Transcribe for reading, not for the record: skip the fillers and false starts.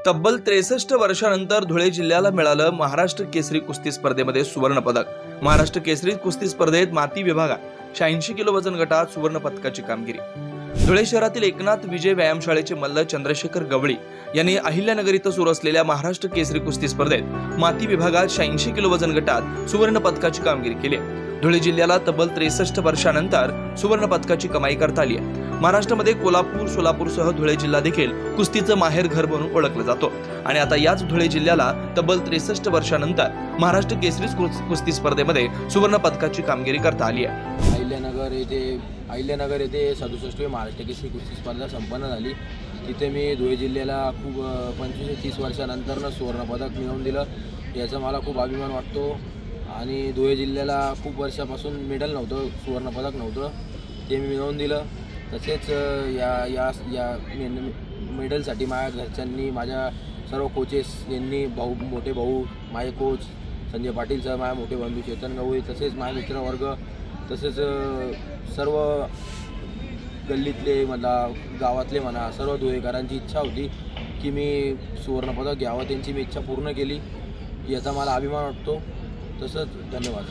तब्बल 63 वर्षानंतर धुळे जिल्ह्याला मिळालं महाराष्ट्र केसरी कुस्ती स्पर्धेमध्ये सुवर्ण पदक। महाराष्ट्र केसरी कुस्ती स्पर्धेत माती विभागात 86 किलो वजन गटात सुवर्ण पदकाची कामगिरी। धुळे शहरातील एकनाथ विजय व्यायामशाळेचे मल्ल चंद्रशेखर गवळी यांनी अहिल्यानगर इथं सुरू असलेल्या महाराष्ट्र केसरी कुस्ती स्पर्धेत माती विभागात 86 किलो वजन गटात सुवर्ण पदकाची कामगिरी केली। धुळे जिल्ह्याला तब्बल 63 वर्षानंतर सुवर्ण पदकाची कमाई करता आली आहे। महाराष्ट्रामध्ये कोल्हापूर, सोलापूरसह धुळे जिल्हा देखील कुस्तीचं माहेर घर म्हणून ओळखला जातो आणि आता याच धुळे जिल्ह्याला तब्बल 63 वर्षानंतर महाराष्ट्र केसरी कुस्ती स्पर्धेमध्ये सुवर्ण पदकाची कामगिरी करता आली आहे। अहिल्यानगर येथे 67वी महाराष्ट्र केसरी कुस्ती स्पर्धा संपन्न झाली। तिथे मी धुळे जिल्ह्याला खूप 25-30 वर्षानंतर सुवर्ण पदक मिळवून दिलं, याचा मला खूप अभिमान वाटतो। आणि धुळे जिल्ह्याला खूप वर्षापासून मेडल नव्हतं, सुवर्ण पदक नव्हतं, ते मी मिळवून दिलं। तसेच या मेडलसाठी माझ्या घरच्यांनी, माझ्या सर्व कोचेस यांनी, मोठे भाऊ माझे कोच संजय पाटील सर, माझे मोठे बंधू चेतन गवळी, तसेच माझे मित्रवर्ग, तसेच सर्व गल्लीतले म्हणा, गावातले म्हणा, सर्व धुळेकरांची इच्छा होती की मी सुवर्णपदक घ्यावं। त्यांची मी इच्छा पूर्ण केली, याचा मला अभिमान वाटतो। तसंच धन्यवाद।